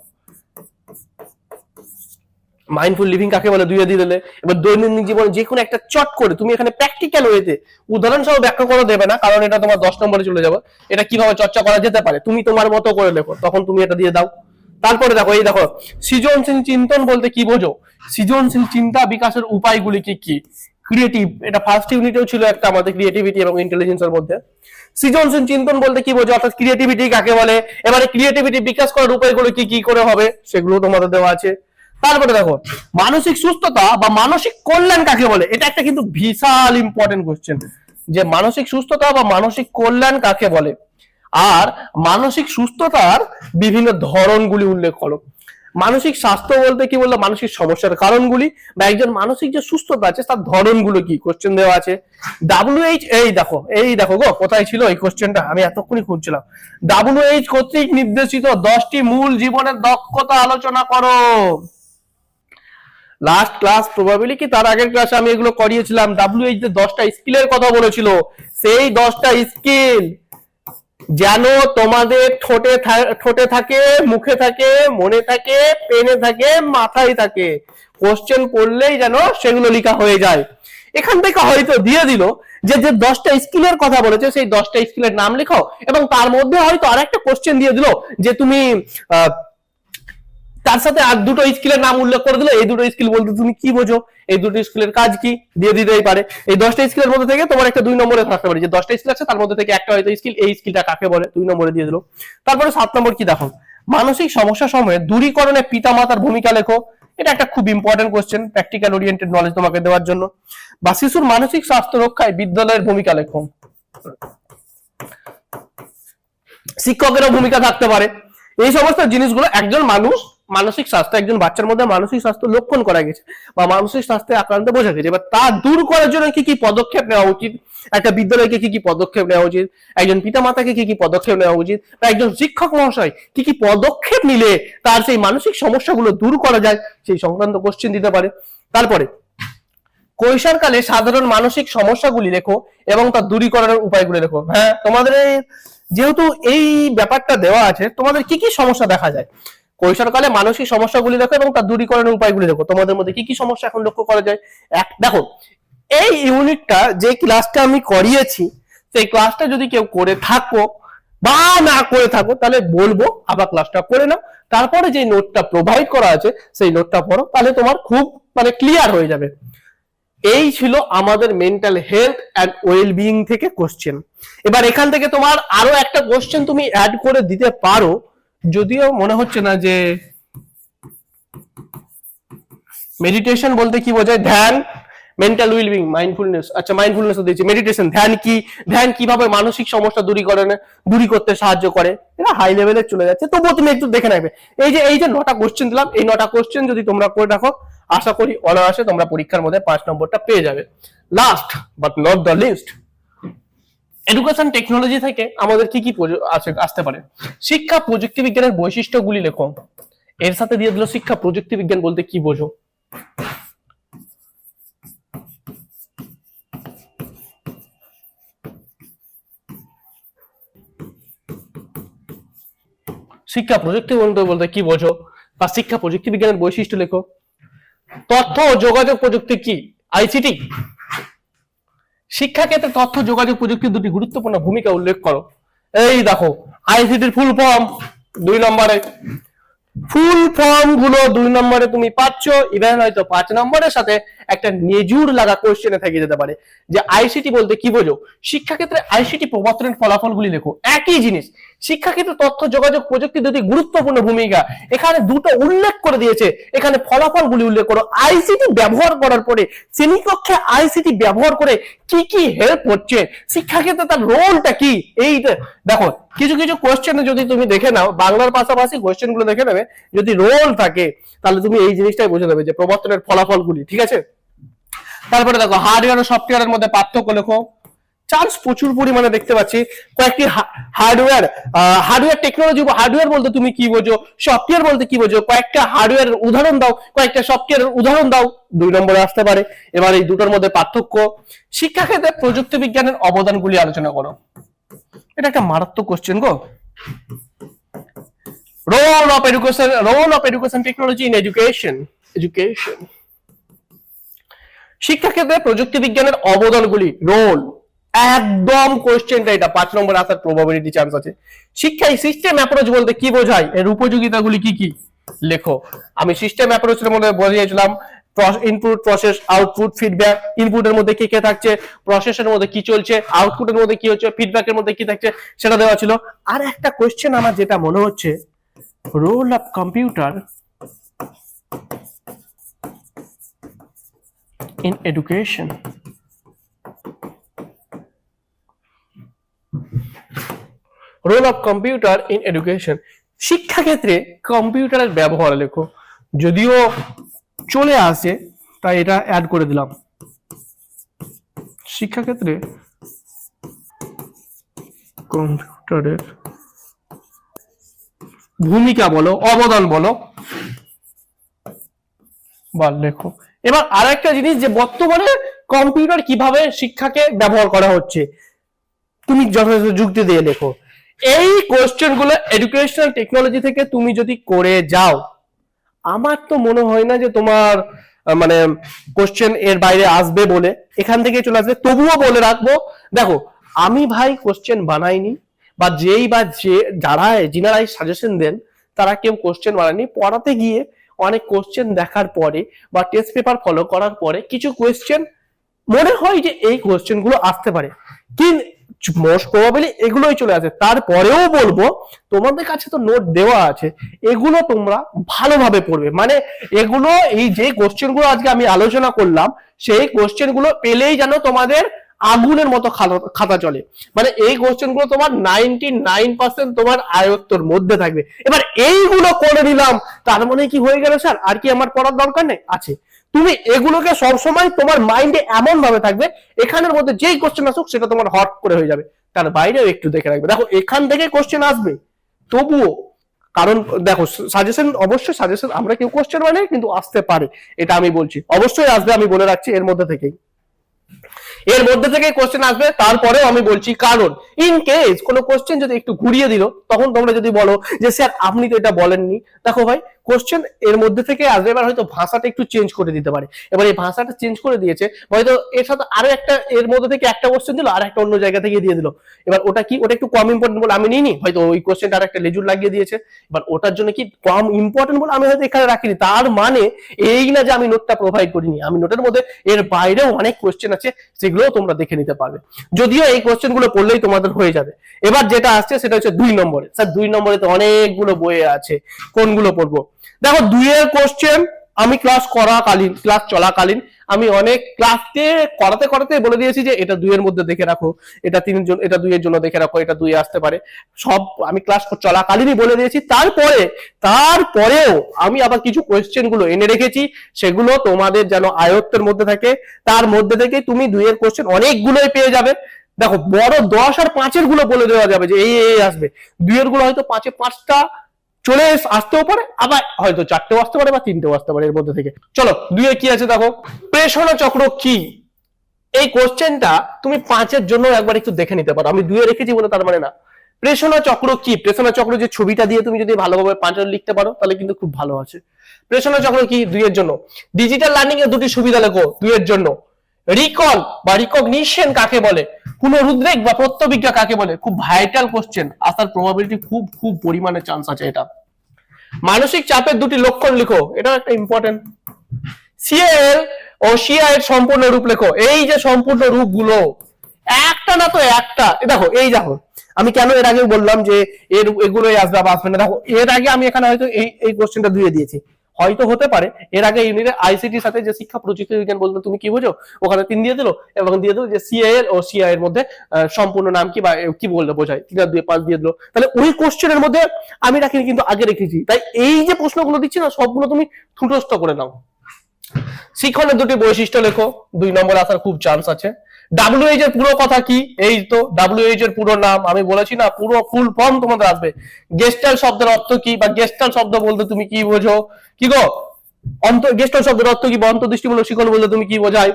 মাইন্ডফুল লিভিং কাকে বলে দুইয়ে দিয়ে দিলে। এবার দৈনন্দিন জীবনে যে কোনো একটা চট করে তুমি এখানে প্র্যাকটিক্যাল ওয়েতে উদাহরণ সহ ব্যাখ্যা করে দেবে না, কারণ এটা তোমার 10 নম্বরে চলে যাবে। এটা কিভাবে চর্চা করা যেতে পারে তুমি তোমার মতো করে লেখো, তখন তুমি এটা দিয়ে দাও। তারপরে দেখো দেখো সৃজনশীল চিন্তন বলতে কি বোঝো, সৃজনশীল চিন্তা বিকাশের উপায়গুলি কি কি। ক্রিয়েটিভ, এটা ফার্স্ট ইউনিটেও ছিল একটা আমাদের, ক্রিয়েটিভিটি এবং ইন্টেলিজেন্সের মধ্যে। সৃজনশীল চিন্তন বলতে কি বোঝো, অর্থাৎ ক্রিয়েটিভিটি কাকে বলে, এবারে ক্রিয়েটিভিটি বিকাশ করার উপায়গুলো কি কি করে হবে সেগুলো তোমাদের দেওয়া আছে। তারপরে দেখো মানসিক সুস্থতা বা মানসিক কল্যাণ কাকে বলে, এটা একটা কিন্তু বিশাল ইম্পর্টেন্ট কোশ্চেন, যে মানসিক সুস্থতা বা মানসিক কল্যাণ কাকে বলে, আর মানসিক সুস্থতার বিভিন্ন ধরনগুলি উল্লেখ করো। মানসিক স্বাস্থ্য বলতে কি বললো, মানসিক সমস্যার কারণগুলি বা একজন মানসিক যে সুস্থতা আছে তার ধরনগুলো কি, কোশ্চেন দেওয়া আছে। WHO এই দেখো গো কোথায় ছিল এই কোশ্চেনটা, আমি এতক্ষণই খুঁজছিলাম। WHO কর্তৃক নির্দেশিত 10টি মূল জীবনের দক্ষতা আলোচনা করো। লাস্ট ক্লাস প্রবাবিলি কি তার আগের ক্লাসে আমি এগুলো করিয়েছিলাম। WHO যে 10টা স্কিলের কথা বলেছিল, সেই 10টা স্কিল যেন তোমাদের ঠোঁটে থাকে, মুখে থাকে, মনে থাকে, পেনে থাকে, মাথায় থাকে, কোশ্চেন পড়লেই যেন সেগুলো লেখা হয়ে যায়। এখান থেকে হয়তো দিয়ে দিল যে 10টা স্কিলের কথা বলেছে সেই 10টা স্কিলের নাম লেখাও, এবং তার মধ্যে হয়তো আরেকটা কোশ্চেন দিয়ে দিল যে তুমি তার সাথে আর দুটো স্কিলের নাম উল্লেখ করে দিলে, এই দুটো স্কিল বলতে তুমি কি বোঝো, এই দুটো স্কিলের কাজ কি দিয়ে দিতেই পারে। এই 10টা স্কিলের মধ্যে থেকে তোমার একটা 2 নম্বরে থাকতে পারে, যে 10টা স্কিল আছে তার মধ্যে থেকে একটা হয়তো স্কিল, এই স্কিলটা কাকে বলে 2 নম্বরে দিয়ে দিল। তারপরে 7 নম্বর কি দেখো, মানসিক সমস্যা সময়ে দূরীকরণে পিতামাতার ভূমিকা লেখো। এটা একটা খুব important question, practical oriented knowledge তোমাকে দেওয়ার জন্য। বা শিশুর মানসিক স্বাস্থ্য রক্ষায় বিদ্যালয়ের ভূমিকা লেখো। শিক্ষকেরও ভূমিকা থাকতে পারে। এই সমস্ত জিনিসগুলো একজন মানুষ মানসিক স্বাস্থ্য, একজন বাচ্চার মধ্যে মানসিক স্বাস্থ্য লক্ষণ করা গেছে বা মানসিক স্বাস্থ্যে আক্রান্ত বোঝা গেছে, এবার তা দূর করার জন্য কি কি পদক্ষেপ নেওয়া উচিত, একটা বিদ্যালয়কে কি কি পদক্ষেপ নেওয়া উচিত, একজন পিতামাতাকে কি কি পদক্ষেপ নেওয়া উচিত, বা একজন শিক্ষক মহাশয় কি কি পদক্ষেপ নিলে তার সেই মানসিক সমস্যাগুলো দূর করা যায়, সেই সংক্রান্ত কোশ্চেন দিতে পারে। তারপরে কৈশোরকালে সাধারণ মানসিক সমস্যাগুলি লেখো এবং তার দূরীকরণের উপায়গুলি লেখো। হ্যাঁ, তোমাদের যেহেতু এই ব্যাপারটা দেওয়া আছে, তোমাদের কি কি সমস্যা দেখা যায়, কৈশোরকালে মানসিক সমস্যাগুলি দেখো এবং তার দূরীকরণের উপায়গুলি দেখো। তোমাদের মধ্যে কি কি সমস্যা এখন লক্ষ্য করা যায়। দেখো এই ইউনিটটা যে ক্লাসটা আমি করিয়েছি, সেই ক্লাসটা যদি কেউ করে থাকো বা না করে থাকো তাহলে বলবো আবার ক্লাসটা করে নাও, তারপরে যে নোটটা প্রোভাইড করা আছে সেই নোটটা পড়ো, তাহলে তোমার খুব ক্লিয়ার হয়ে যাবে। এই ছিল আমাদের mental health and well being থেকে কোশ্চেন। এবার এখান থেকে তোমার আরো একটা কোশ্চেন তুমি অ্যাড করে দিতে পারো, যদিও মনে হচ্ছে না যে মেডিটেশন বলতে কি বোঝায়, ধ্যান, মেন্টাল ওয়েলবিং, মাইন্ডফুলনেস। আচ্ছা, মাইন্ডফুলনেস দিয়েছে, মেডিটেশন, ধ্যান কি, ধ্যান কিভাবে মানসিক সমস্যা দূরী করতে সাহায্য করে, এটা হাই লেভেলে চলে যাচ্ছে, তবুও তুমি একটু দেখে নেবে। এই যে 9টা কোশ্চেন দিলাম, এই 9টা কোশ্চেন যদি তোমরা করে রাখো, আশা করি অনায়াসে তোমরা পরীক্ষার মধ্যে 5 নম্বরটা পেয়ে যাবে। Last but not the least, education technology থেকে আমাদের কি কি আসতে পারে। শিক্ষা প্রযুক্তি বিজ্ঞানের বৈশিষ্ট্যগুলি লেখো। এর সাথে দিয়ে দিল শিক্ষা প্রযুক্তি বিজ্ঞান বলতে কি বোঝো। শিক্ষা প্রযুক্তি বলতে কি বোঝো, বা শিক্ষা প্রযুক্তি বিজ্ঞানের বৈশিষ্ট্য লেখো। তথ্য ও যোগাযোগ প্রযুক্তি কি, আইসিটি। শিক্ষাক্ষেত্রে তথ্য যোগাযোগ প্রযুক্তির দুটি গুরুত্বপূর্ণ ভূমিকা উল্লেখ করো। এই দেখো আইসিটির ফুল ফর্ম 2 নম্বরে, ফুল ফর্ম গুলো 2 নম্বরে তুমি পাচ্ছ। ইভেন হয়তো 5 নম্বরের সাথে একটা নেজুর লাগা কোশ্চেনে থেকে যেতে পারে যে আইসিটি বলতে কি বোঝো। শিক্ষাক্ষেত্রে আইসিটি প্রবর্তনের ফলাফলগুলি লেখো। একই জিনিস, শিক্ষাক্ষেত্রে তথ্য যোগাযোগ প্রযুক্তি দুটি গুরুত্বপূর্ণ ভূমিকা, এখানে দুটো উল্লেখ করে দিয়েছে, এখানে ফলাফলগুলি উল্লেখ করো। আইসিটি ব্যবহার করার পরে শ্রেণীকক্ষে আইসিটি ব্যবহার করে কি কি হেল্প হচ্ছে, শিক্ষাক্ষেত্রে তার রোলটা কি। এই দেখো কিছু কিছু কোশ্চেনে যদি তুমি দেখে নাও, বাংলার পাশাপাশি কোশ্চেন গুলো দেখে নেবে, যদি রোল থাকে তাহলে তুমি এই জিনিসটাই বুঝে নেবে যে প্রবর্তনের ফলাফলগুলি, ঠিক আছে। তারপরে দেখো হার্ডওয়্যার ও সফটওয়্যারের মধ্যে পার্থক্য লেখো। চান্স প্রচুর পরিমাণে দেখতে পাচ্ছি। কয়েকটি হার্ডওয়্যার টেকনোলজি, হার্ডওয়্যার বলতে তুমি কি বোঝো, সফটওয়্যার বলতে কি বোঝো, কয়েকটা হার্ডওয়্যারের উদাহরণ দাও, কয়েকটা সফটওয়্যারের উদাহরণ দাও, 2 নম্বরে আসতে পারে। এবার এই দুটোর মধ্যে পার্থক্য, শিক্ষাক্ষেত্রে প্রযুক্তি বিজ্ঞানের অবদানগুলি আলোচনা করো। এটা একটা মারাত্মক কোশ্চেন গো। Role of education technology in education. শিক্ষাক্ষেত্রে প্রযুক্তি বিজ্ঞানের অবদানগুলি, রোল, একদম কোশ্চেনটা এটা 5 নম্বর আসার প্রবাবিলিটি চান্স আছে। শিক্ষায় সিস্টেম অ্যাপ্রোচ বলতে কি বোঝায়, এর উপযোগিতাগুলি কি কি লেখো। আমি সিস্টেম অ্যাপ্রোচের মধ্যে বুঝিয়েছিলাম ইনপুট, প্রসেস, আউটপুট, ফিডব্যাক। ইনপুটের মধ্যে কি কে থাকছে, প্রসেসের মধ্যে কি চলছে, আউটপুটের মধ্যে কি হচ্ছে, ফিডব্যাকের মধ্যে কি থাকছে, সেটা দেওয়া ছিল। আর একটা কোশ্চেন আমার যেটা মনে হচ্ছে, role of computer in education. Role of computer in education, শিক্ষাক্ষেত্রে কম্পিউটারের ব্যবহার লেখো। যদিও চলে আসে তাই এটা অ্যাড করে দিলাম। শিক্ষাক্ষেত্রে কম্পিউটারের ভূমিকা বলো, অবদান বলো বা লেখো। এবার আরেকটা জিনিস, যে বর্তমানে কম্পিউটার কিভাবে শিক্ষাকে ব্যবহার করা হচ্ছে, তুমি যথাযথ যুক্তি দিয়ে লেখো। এই কোশ্চেন গুলো এডুকেশনাল টেকনোলজি থেকে তুমি যদি করে যাও, আমার তো মনে হয় না যে তোমার মানে কোশ্চেন এর বাইরে আসবে বলে, এখান থেকে চলে আসবে। তবুও বলে রাখবো, দেখো আমি ভাই কোশ্চেন বানাইনি, বা যিনারাই সাজেশন দেন তারা কেউ কোশ্চেন বানায়নি। পড়াতে গিয়ে অনেক কোশ্চেন দেখার পরে বা টেস্ট পেপার ফলো করার পরে কিছু কোশ্চেন মনে হয় যে এই কোশ্চেন গুলো আসতে পারে, কিন্তু মোস্ট প্রবাবলি এগুলোই চলে আসে। তারপরেও বলবো, তোমাদের কাছে তো নোট দেওয়া আছে, এগুলো তোমরা ভালোভাবে পড়বে। মানে এগুলো, এই যে কোশ্চেন গুলো আজকে আমি আলোচনা করলাম, সেই কোশ্চেন গুলো পেলেই যেন তোমাদের আগুনের মতো খাতা চলে। মানে এই কোশ্চেন গুলো তোমার 99% তোমার আয়ত্তর মধ্যে থাকবে। এবার এইগুলো করে নিলাম, তার মানে কি হয়ে গেল স্যার, আর কি আমার পড়ার দরকার নেই? আছে। তুমি এগুলোকে সবসময় তোমার মাইন্ডে এমন ভাবে থাকবে, এখানের মধ্যে যেই কোশ্চেন আসুক সেটা তোমার হট করে হয়ে যাবে। তার বাইরেও একটু দেখে রাখবে। দেখো এখান থেকে কোশ্চেন আসবে তবুও, কারণ দেখো সাজেশন, অবশ্যই সাজেশন আমরা কেউ কোশ্চেন বানাই, কিন্তু আসতে পারে, এটা আমি বলছি, অবশ্যই আসবে, আমি বলে রাখছি। এর মধ্যে থেকে কোশ্চেন আসবে। তারপরেও আমি বলছি, কারণ ইন কেস কোনো কোশ্চেন যদি একটু ঘুরিয়ে দিল, তখন তোমরা যদি বলো যে স্যার আপনি তো এটা বলেননি, দেখো ভাই কোশ্চেন এর মধ্যে থেকে আসবে। এবার হয়তো ভাষাটা একটু চেঞ্জ করে দিতে পারে। এবার এই ভাষাটা চেঞ্জ করে দিয়েছে, হয়তো এর সাথে আরো একটা, এর মধ্যে থেকে একটা কোশ্চেন দিল, আর একটা অন্য জায়গা থেকে দিয়ে দিল। এবার ওটা কি, ওটা একটু কম ইম্পর্টেন্ট বলে আমি নিইনি, হয়তো ওই কোশ্চেনটা আর একটা লেজুর লাগিয়ে দিয়েছে। এবার ওটার জন্য কি কম ইম্পর্টেন্ট বলে আমি হয়তো এখানে রাখিনি। তার মানে এই না যে আমি নোটটা প্রোভাইড করিনি, আমি নোটের মধ্যে এর বাইরেও অনেক কোশ্চেন আছে, সেগুলোও তোমরা দেখে নিতে পারবে। যদিও এই কোশ্চেন গুলো পড়লেই তোমাদের হয়ে যাবে। এবার যেটা আসছে সেটা হচ্ছে 2 নম্বরে। স্যার 2 নম্বরে তো অনেকগুলো বইয়ে আছে, কোনগুলো পড়বো? দেখো 2 এর কোশ্চেন আমি ক্লাস চলাকালীন আমি অনেক ক্লাসে করাতে বলে দিয়েছি যে এটা 2 এর মধ্যে দেখে রাখো, এটা 2 এর জন্য দেখে রাখো, এটা 2 এ আসতে পারে। সব আমি ক্লাস চলাকালীনই বলে দিয়েছি। তারপরেও আমি আবার কিছু কোশ্চেন গুলো এনে রেখেছি, সেগুলো তোমাদের যেন আয়ত্তের মধ্যে থাকে। তার মধ্যে থেকে তুমি 2 এর কোশ্চেন অনেকগুলোই পেয়ে যাবে। দেখো বড় 10 আর 5 এর গুলো বলে দেওয়া যাবে যে এই আসবে। 2 এর গুলো হয়তো 5 এ 5টা চলে আসতেও পারে, আবার হয়তো 4টেও আসতে পারে বা 3টেও আসতে পারে এর মধ্যে থেকে। চলো 2 এ কি আছে দেখো, প্রেষণা চক্র কি? এই কোশ্চেনটা তুমি 5 এর জন্য একবার একটু দেখে নিতে পারো। আমি 2 এ রেখেছি বলে তার মানে না। প্রেষণা চক্র কি? প্রেষণা চক্র যে ছবিটা দিয়ে তুমি যদি ভালোভাবে 5 এর লিখতে পারো তাহলে কিন্তু খুব ভালো আছে। প্রেষণা চক্র কি 2 এর জন্য? ডিজিটাল লার্নিং এর দুটি সুবিধা লেখো 2 এর জন্য। রিকল বা রিকগনিশন কাকে বলে? পুনরুদ্রেক বা প্রত্যবিজ্ঞা কাকে বলে? খুব ভাইটাল কোশ্চেন, আসার প্রবাবিলিটি খুব পরিমাণে চান্স আছে এটা। মানসিক চাপের দুটি লক্ষণ লিখো, এটা একটা ইম্পর্টেন্ট। সিএল ও সিআই এর সম্পূর্ণ রূপ লেখো। এই যে সম্পূর্ণ রূপগুলো, একটা না তো একটা, দেখো এই দেখো আমি কেন এর আগে বললাম যে এগুলোই আসবে বা আসবে না। দেখো এর আগে আমি এখানে হয়তো এই কোশ্চেনটা দিয়ে দিয়েছি, হয়তো হতে পারে এর আগে ইউনিটে আইসিটির সাথে যে শিক্ষা প্রযুক্তি বিজ্ঞান বলতে তুমি কি বোঝো, ওখানে 3 দিয়ে দিল এবং দিয়ে দিল যে সিএল ও সিআই এর মধ্যে সম্পূর্ণ নাম কি বা কি বললে বোঝায়, 3 আর 2 5 দিয়ে দিল। তাহলে ওই কোশ্চেনের মধ্যে আমি রাখিনি, কিন্তু আগে রেখেছি। তাই এই যে প্রশ্নগুলো দিচ্ছি না, সবগুলো তুমি ঠুটস্থ করে নাও। শিক্ষণের দুটি বৈশিষ্ট্য লেখো, 2 নম্বর আসার খুব চান্স আছে। WH এর পুরো কথা কি? এই তো WH এর পুরো নাম, আমি বলেছি না পুরো ফুল ফর্ম তোমাদের আসবে। গেস্টাল্ট শব্দের অর্থ কি, বা গেস্টাল্ট শব্দ বলতে তুমি কি বোঝো, কি গো গেস্টাল্ট শব্দের অর্থ কি, বা অন্তর্দৃষ্টিমূলক শিখন বলতে তুমি কি বোঝায়?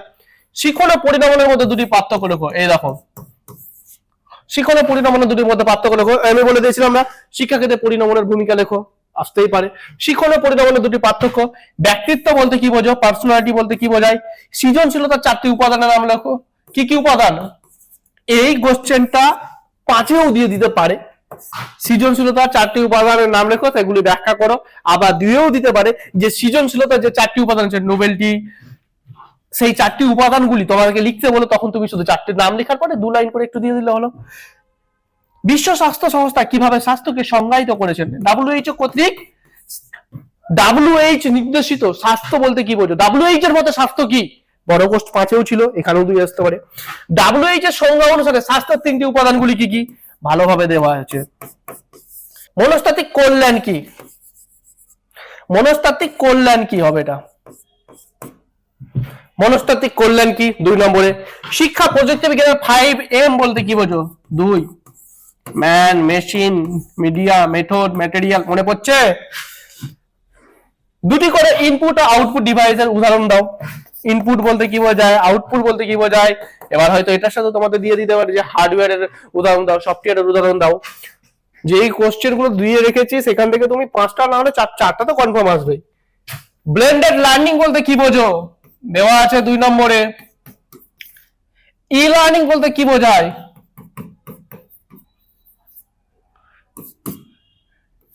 শিখন ও পরিণমনের মধ্যে দুটি পার্থক্য লেখো। এই দেখো, শিখন ও পরিণমনের দুটির মধ্যে পার্থক্য লেখো। আমি বলে দিয়েছিলাম না, শিক্ষাক্ষেত্রে পরিণমনের ভূমিকা লেখো, আসতেই পারে। শিখন ও পরিণমনের দুটি পার্থক্য। ব্যক্তিত্ব বলতে কি বোঝো, পার্সোনালিটি বলতে কি বোঝায়? সৃজনশীলতার 4টি উপাদানের নাম লেখো। কি কি উপাদান? এই কোশ্চেনটা 5এও দিয়ে দিতে পারে। সৃজনশীলতার 4টি উপাদানের নাম লেখো, সেগুলি ব্যাখ্যা করো। আবার 2এও দিতে পারে যে সৃজনশীলতার যে 4টি উপাদান আছে, নোবেলটি, সেই 4টি উপাদানগুলি তোমাকে লিখতে বলো, তখন তুমি শুধু 4টির নাম লেখার পরে 2 লাইন করে একটু দিয়ে দিলে হলো। বিশ্ব স্বাস্থ্য সংস্থা কিভাবে স্বাস্থ্যকে সংজ্ঞায়িত করেছেন? WHO কর্তৃক WHO নির্দেশিত স্বাস্থ্য বলতে কি বোঝো? WHO এর মতে স্বাস্থ্য কি? বড় কোর্স 5এও ছিল, এখানেও 2 আসতে পারে। WHO এর সংজ্ঞা অনুসারে স্বাস্থ্যের 3টি উপাদানগুলি কি কি? ভালোভাবে দেওয়া আছে। মনস্তাত্ত্বিক কল্যাণ কি? মনস্তাত্ত্বিক কল্যাণ কি হবে এটা? মনস্তাত্ত্বিক কল্যাণ কি? 2 নম্বরে। শিক্ষা প্রযুক্তি বিজ্ঞানের 5M বলতে কি বোঝো? 2, man, machine, media, method, material. মনে পড়ছে? 2টি করে ইনপুট ও আউটপুট ডিভাইসের উদাহরণ দাও। ইনপুট বলতে কি বোঝায়, আউটপুট বলতে কি বোঝায়? এবার হয়তো এটার সাথে তোমাদের দিয়ে দিতে পারে যে হার্ডওয়্যারের উদাহরণ দাও, সফটওয়্যারের উদাহরণ দাও। যেই কোশ্চেন গুলো দিয়ে রেখেছি সেখান থেকে তুমি 5টা না হলে 4টা তো কনফার্ম আসবে। ব্লেন্ডেড লার্নিং বলতে কি বোঝো? দেওয়া আছে 2 নম্বরে। ই লার্নিং বলতে কি বোঝায়?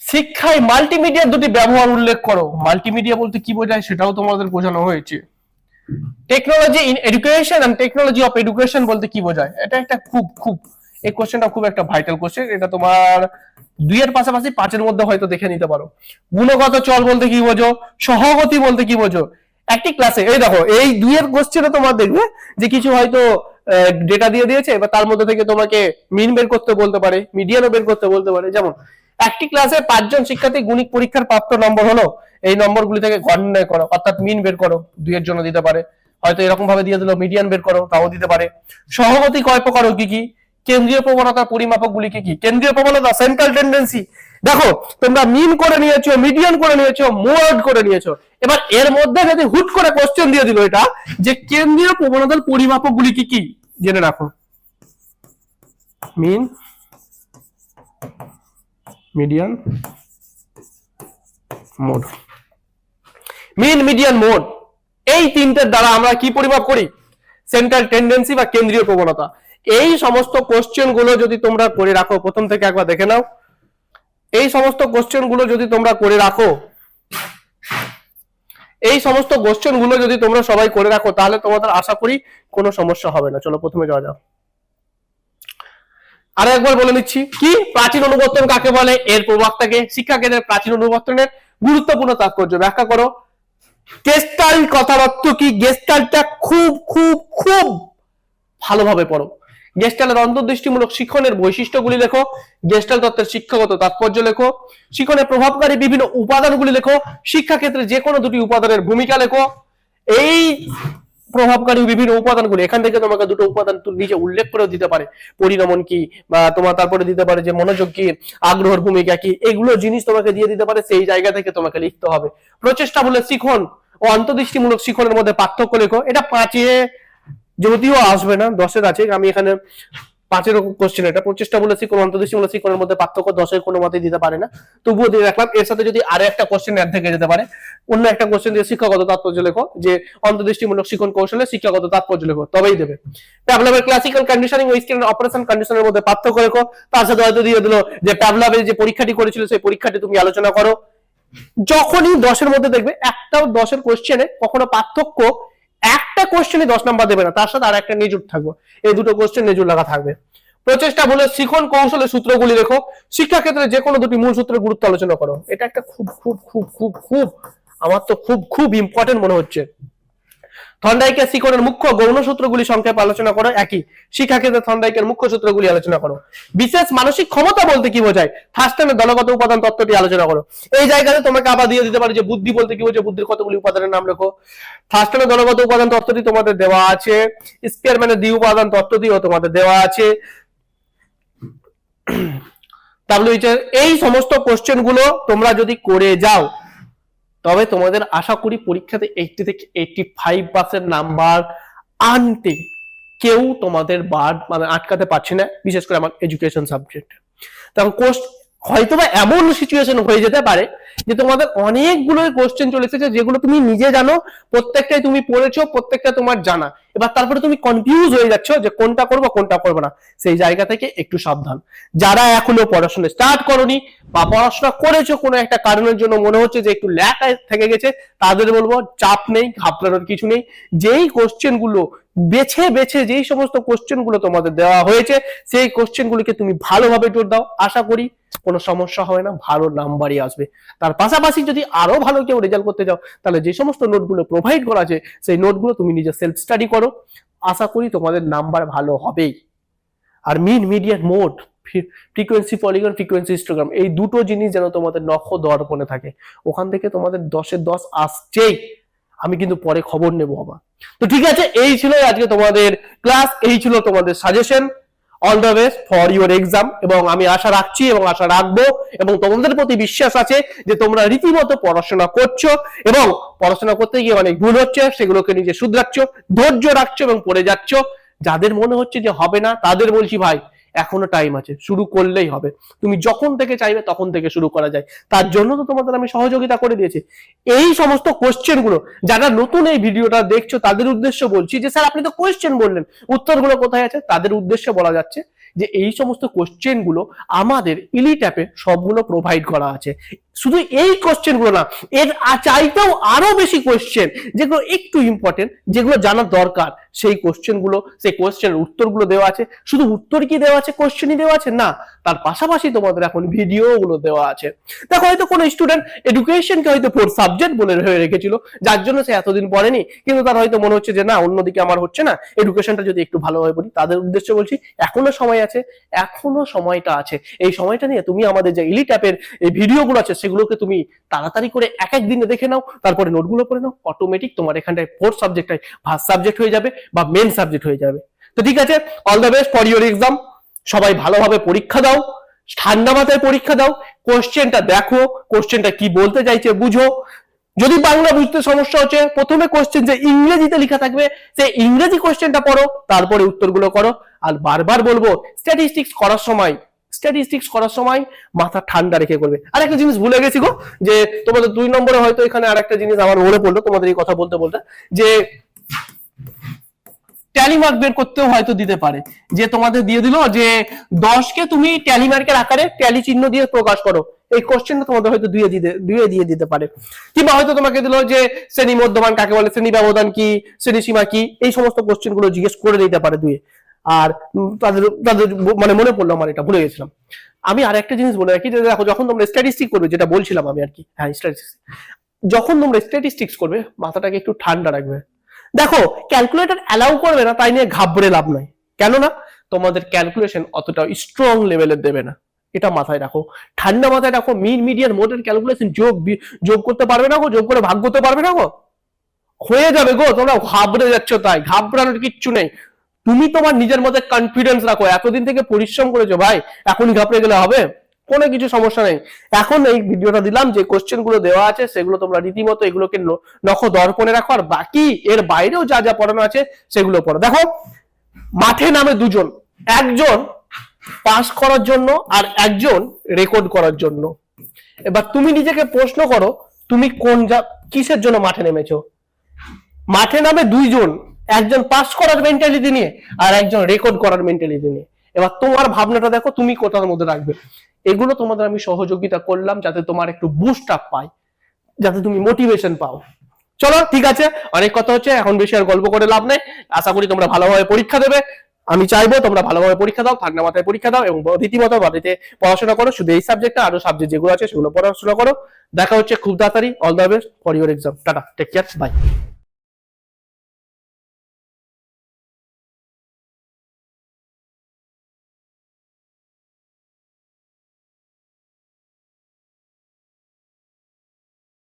শিক্ষায় মাল্টিমিডিয়ার 2টি ব্যবহার উল্লেখ করো। মাল্টিমিডিয়া বলতে কি বোঝায় সেটাও তোমাদের বোঝানো হয়েছে। Technology in education and technology of education বলতে কি বোঝায়? এটা একটা খুব এই কোশ্চেনটা খুব একটা ভাইটাল কোশ্চেন। এটা তোমার 2 এর পাশাপাশি 5 এর মধ্যে হয়তো দেখে নিতে পারো। গুণগত চল বলতে কি বোঝো? সহগতি বলতে কি বোঝো? একটি ক্লাসে এই দেখো, এই 2 এর কোশ্চেনে তোমার দেখবে যে কিছু হয়তো ডেটা দিয়ে দিয়েছে, এবার তার মধ্যে থেকে তোমাকে মিন বের করতে বলতে পারে, মিডিয়ানও বের করতে বলতে পারে। যেমন একটি ক্লাসে 5 জন শিক্ষার্থী গণিত পরীক্ষার প্রাপ্ত নম্বর হলো, এই নম্বরগুলি থেকে গড় নির্ণয় করো, অর্থাৎ মিন বের করো। 2 এর জন্য দিতে পারে, হয়তো এরকম ভাবে দিয়ে দিল মিডিয়ান বের করো, তাও দিতে পারে। সহগতি কয় প্রকার ও কি কি? কেন্দ্রীয় প্রবণতার পরিমাপক গুলি কি কি? কেন্দ্রীয় প্রবণতা, সেন্ট্রাল টেন্ডেন্সি। দেখো তোমরা মিন করে নিয়েছো, মিডিয়ান করে নিয়েছো, মোড করে নিয়েছো। এবার এর মধ্যে যদি হুট করে কোশ্চেন দিয়ে দিল এটা যে কেন্দ্রীয় প্রবণতার পরিমাপক গুলি কি কি, জেনে রাখো। মিন, মিডিয়ান, মোড। মিন, মিডিয়ান, মোড, এই 3টের দ্বারা আমরা কি পরিমাপ করি? সেন্ট্রাল টেন্ডেন্সি বা কেন্দ্রীয় প্রবণতা। এই সমস্ত কোশ্চেন গুলো যদি তোমরা করে রাখো, প্রথম থেকে একবার দেখে নাও, এই সমস্ত কোশ্চেন গুলো যদি তোমরা করে রাখো, এই সমস্ত কোশ্চেন গুলো যদি তোমরা সবাই করে রাখো, তাহলে তোমাদের আশা করি কোনো সমস্যা হবে না। চলো প্রথমে যাওয়া যাক। আরো একবার বলে নিচ্ছি, কি প্রাচীন অনুবর্তন কাকে বলে, এর প্রভাবটাকে, শিক্ষাক্ষেত্রে প্রাচীন অনুবর্তনের গুরুত্বপূর্ণ তাৎপর্য ব্যাখ্যা করো। গেস্টাল্ট কথার অর্থ কি? গেস্টাল্টটা খুব খুব খুব ভালোভাবে পড়ো। গেস্টাল্টের অন্তর্দৃষ্টিমূলক শিক্ষণের বৈশিষ্ট্যগুলি লেখো। গেস্টাল্ট তত্ত্বের শিক্ষাগত তাৎপর্য লেখো। শিক্ষণের প্রভাবকারী বিভিন্ন উপাদানগুলি লেখো। শিক্ষাক্ষেত্রে যে কোনো 2টি উপাদানের ভূমিকা লেখো। এই প্রভাবকারী বিভিন্ন উপাদানগুলি, এখান থেকে তোমাকে 2টো উপাদান নিজে উল্লেখ করে দিতে পারে, পরিণমন কি, বা তোমার তারপরে দিতে পারে যে মনোযোগ কি, আগ্রহের ভূমিকা কি, এগুলো জিনিস তোমাকে দিয়ে দিতে পারে। সেই জায়গা থেকে তোমাকে লিখতে হবে। প্রচেষ্টামূলক শিখন ও অন্তর্দৃষ্টিমূলক শিক্ষণের মধ্যে পার্থক্য লেখো। এটা 5-এ যদিও আসবে না, 10-এর আছে। আমি এখানে 5-এর কোশ্চেন, এটা প্রচেষ্টামূলক শিক্ষণ অন্তর্দৃষ্টিমূলক শিক্ষণের মধ্যে পার্থক্য 10-এর কোনো মতে দিতে পারে না, তবুও দিয়ে রাখলাম। এর সাথে যদি আরো একটা কোশ্চেন অ্যাড থেকে যেতে পারে, অন্য একটা কোশ্চেন দিয়ে শিক্ষাগত তাৎপর্য লেখো, যে অন্তর্দৃষ্টিমূলক শিক্ষণ কৌশলে শিক্ষাগত তাৎপর্য লেখো, তবেই দেবে। প্যাভলভের ক্লাসিক্যাল কন্ডিশনিং ও স্কিন অপারেশন কন্ডিশনের মধ্যে পার্থক্য লেখো। তার সাথে হয়তো দিয়ে দিল যে প্যাভলভের যে পরীক্ষাটি করেছিল সেই পরীক্ষাটি তুমি আলোচনা করো। যখনই 10-এর মধ্যে দেখবে একটাও 10-এর কোশ্চেনে কখনো পার্থক্য, একটা কোশ্চেনে 10 নাম্বার দেবে না, তার সাথে আর একটা নিজুর থাকবে, এই 2টো কোশ্চেন নিজুর লাগা থাকবে। প্রচেষ্টা বলে শিখন কৌশলের সূত্রগুলি লেখো। শিক্ষাক্ষেত্রে যে কোনো 2টি মূল সূত্রের গুরুত্ব আলোচনা করো। এটা একটা খুব খুব খুব খুব খুব আমার তো খুব খুব ইম্পর্টেন্ট মনে হচ্ছে। থর্নডাইকের শিকড়ের মুখ্য গৌণ সূত্রগুলি সংক্ষেপে আলোচনা করো। একই। শিক্ষাক্ষেত্রে থর্নডাইকের মুখ্য সূত্রগুলি আলোচনা করো। বিশেষ মানসিক ক্ষমতা বলতে কি বোঝায়? থার্স্টনের দলগত উপাদান তত্ত্বটি আলোচনা করো। এই জায়গাতে তোমাকে আবার দিয়ে দিতে পারে যে বুদ্ধি বলতে কি বোঝায়, বুদ্ধির কতগুলি উপাদানের নাম লেখো। থার্স্টনের দলগত উপাদান তত্ত্বটি তোমাদের দেওয়া আছে। স্পিয়ারম্যানের দ্বি উপাদান তত্ত্বটিও তোমাদের দেওয়া আছে। ডাব্লিউএইচ এই সমস্ত কোশ্চেন গুলো তোমরা যদি করে যাও তবে তোমাদের আশা করি পরীক্ষাতে 80 থেকে 85% নাম্বার আনতে কেউ তোমাদের মানে আটকাতে পারছে না, বিশেষ করে আমার এডুকেশন সাবজেক্ট। তখন হয়তোবা এমন সিচুয়েশন হয়ে যেতে পারে যে তোমাদের অনেকগুলো কোশ্চেন চলে এসেছে যেগুলো তুমি নিজে জানো, প্রত্যেকটাই তুমি পড়েছো, প্রত্যেকটা তোমার জানা, এবার তারপরে তুমি কনফিউজ হয়ে যাচ্ছ যে কোনটা করবো কোনটা করবো না। সেই জায়গা থেকে একটু সাবধান। যারা এখনো পড়াশোনা স্টার্ট করোনি বা পড়াশোনা করেছো কোনো একটা কারণের জন্য মনে হচ্ছে যে একটু ল্যাক থেকে গেছে, তাদের বলবো চাপ নেই, ঘাবড়ানোর কিছু নেই। যেই কোশ্চেন গুলো বেছে বেছে যেই সমস্ত কোশ্চেন গুলো তোমাদের দেওয়া হয়েছে সেই কোশ্চেন গুলিকে তুমি ভালোভাবে জোর দাও, আশা করি কোনো সমস্যা হবে না, ভালো নাম্বারই আসবে। তার পাশাপাশি যদি আরো ভালো কেউ রেজাল্ট করতে চাও তাহলে যে সমস্ত নোটগুলো প্রোভাইড করা আছে সেই নোটগুলো তুমি নিজে সেলফ স্টাডি করো, আশা করি তোমাদের নাম্বার ভালো হবেই। আর mean, median, mode, frequency, polygon, frequency histogram, এই দুটো জিনিস যেন তোমাদের নখ দর্পণে থাকে। ওখান থেকে তোমাদের 10-এ 10 আসছেই, আমি কিন্তু পরে খবর নেবো আবার। তো ঠিক আছে, এই ছিল আজকে তোমাদের ক্লাস, এই ছিল তোমাদের suggestion. All the best for your exam. এবং আমি আশা রাখছি এবং আশা রাখবো এবং তোমাদের প্রতি বিশ্বাস আছে যে তোমরা রীতিমতো পড়াশোনা করছো এবং পড়াশোনা করতে গিয়ে অনেক ভুল হচ্ছে, সেগুলোকে নিজে শুধরাচ্ছ, ধৈর্য রাখছো এবং পড়ে যাচ্ছ। যাদের মনে হচ্ছে যে হবে না তাদের বলছি ভাই এখনো টাইম আছে, শুরু করলেই হবে। তুমি যখন থেকে চাইবে তখন থেকে শুরু করা যায়, তার জন্য তো তোমাদের আমি সহযোগিতা করে দিয়েছি। এই সমস্ত কোশ্চেন গুলো যারা নতুন এই ভিডিওটা দেখছো তাদের উদ্দেশ্য বলছি যে স্যার আপনি তো কোশ্চেন বললেন, উত্তরগুলো কোথায় আছে? তাদের উদ্দেশ্যে বলা যাচ্ছে যে এই সমস্ত কোশ্চেন গুলো আমাদের ইলিট অ্যাপে সবগুলো প্রোভাইড করা আছে। শুধু এই কোশ্চেন গুলো না, এর চাইতেও আরো বেশি কোশ্চেন যেগুলো একটু ইম্পর্টেন্ট, যেগুলো জানার দরকার, সেই কোশ্চেন গুলো, সেই কোশ্চেনের উত্তরগুলো দেওয়া আছে। শুধু উত্তর কি দেওয়া আছে, কোশ্চেনই দেওয়া আছে না, তার পাশাপাশি তোমাদের এখন ভিডিও গুলো দেওয়া আছে। দেখো হয়তো কোনো স্টুডেন্ট এডুকেশনকে হয়তো 4 সাবজেক্ট বলে হয়ে রেখেছিল, যার জন্য সে এতদিন পড়েনি, কিন্তু তার হয়তো মনে হচ্ছে যে না অন্যদিকে আমার হচ্ছে না, এডুকেশনটা যদি একটু ভালোভাবে পড়ি। তাদের উদ্দেশ্যে বলছি এখনো সময় আছে, এখনো সময়টা আছে। এই সময়টা নিয়ে তুমি আমাদের যে ইলিট অ্যাপের এই ভিডিওগুলো আছে সেগুলোকে তুমি তাড়াতাড়ি করে এক এক দিনে দেখে নাও, তারপরে নোটগুলো করে নাও, অটোমেটিক তোমার এখানটায় 4 সাবজেক্টটাই ফার্স্ট সাবজেক্ট হয়ে যাবে বা মেন সাবজেক্ট হয়ে যাবে। তো ঠিক আছে, all the best for your exam. সবাই ভালোভাবে পরীক্ষা দাও, ঠান্ডা মাথায় পরীক্ষা দাও, কোশ্চেনটা দেখো, কোশ্চেনটা কি বলতে চাইছে বুঝো। যদি বাংলা বুঝতে সমস্যা হচ্ছে, প্রথমে কোশ্চেন যে ইংরেজিতে লেখা থাকবে সেই ইংরেজি কোশ্চেনটা পড়ো, তারপরে উত্তরগুলো করো। আর বারবার বলবো স্ট্যাটিস্টিক্স করার সময় মাথা ঠান্ডা রেখে করবে। আর একটা জিনিস ভুলে গেছি গো, যে তোমাদের 2 নম্বরে হয়তো এখানে আর একটা জিনিস আমার মনে পড়লো তোমাদের এই কথা বলতে বলতে, যে ট্যালি মার্ক বের করতেও হয়তো দিতে পারে, যে তোমাদের দিয়ে দিল যে 10কে তুমি ট্যালি মার্কের আকারে ট্যালি চিহ্ন দিয়ে প্রকাশ করো। এই কোশ্চেনটা তোমাদের হয়তো দুয়ে দিয়ে দিতে পারে। কিংবা হয়তো তোমাকে দিল যে শ্রেণী মধ্যমান কাকে বলে, শ্রেণী ব্যবধান কি, শ্রেণী সীমা কি, এই সমস্ত কোশ্চেন গুলো জিজ্ঞেস করে দিতে পারে দুয়ে। আর তাদের মানে মনে পড়লো, আমার এটা ভুলে গেছিলাম। আমি আর একটা জিনিস বলে রাখি, যে দেখো যখন তোমরা স্ট্যাটিস্টিক্স করবে, যেটা বলছিলাম আমি আর কি, হ্যাঁ স্ট্যাটিস্টিক্স, যখন তোমরা স্ট্যাটিস্টিক্স করবে মাথাটাকে একটু ঠান্ডা রাখবে। দেখো ক্যালকুলেটর অ্যালাউ করবে না তাই নিয়ে ঘাবড়ে লাভ নাই, কেননা তোমাদের ক্যালকুলেশন অতটা স্ট্রং লেভেলের দেবে না, এটা মাথায় রাখো, ঠান্ডা মাথায় রাখো। মিন, মিডিয়ান, মোডের ক্যালকুলেশন যোগ করতে পারবে না গো, যোগ করে ভাগ করতে পারবে না গো, হয়ে যাবে গো। তোমরা ঘাবড়ে যাচ্ছ, তাই ঘাবড়ানোর কিচ্ছু নেই। তুমি তোমার নিজের মধ্যে কনফিডেন্স রাখো, এতদিন থেকে পরিশ্রম করেছো ভাই, এখনই ঘাবড়ে গেলে হবে? কোনো কিছু সমস্যা নেই। এখন এই ভিডিওটা দিলাম, যে কোশ্চেন গুলো দেওয়া আছে সেগুলো তোমরা রীতিমতো এগুলোকে নখ দর্পণে রাখো, আর বাকি এর বাইরেও যা যা পড়ানো আছে সেগুলো পড়ো। দেখো মাঠে নামে দুজন, একজন পাস করার জন্য আর একজন রেকর্ড করার জন্য। এবার তুমি নিজেকে প্রশ্ন করো, তুমি কিসের জন্য মাঠে নেমেছো? মাঠে নামে দুইজন, একজন পাস করার মেন্টালিটি নিয়ে আর একজন রেকর্ড করার মেন্টালিটি নিয়ে। এবার তোমার ভাবনাটা দেখো তুমি কোথার মধ্যে রাখবে। এগুলো তোমাদের আমি সহযোগিতা করলাম যাতে তোমার একটু বুস্ট আপ পাই, যাতে তুমি মোটিভেশন পাও। চলো ঠিক আছে, অনেক কথা হচ্ছে, এখন বেশি আর গল্প করে লাভ নেই। আশা করি তোমরা ভালোভাবে পরীক্ষা দেবে। আমি চাইবো তোমরা ভালোভাবে পরীক্ষা দাও, ঠান্ডা মাথায় পরীক্ষা দাও এবং রীতিমতো বাড়িতে পড়াশোনা করো। শুধু এই সাবজেক্টটা, আরো সাবজেক্ট যেগুলো আছে সেগুলো পড়াশোনা করো। দেখা হচ্ছে খুব তাড়াতাড়ি। All the best for your exam. Tata, take care, by.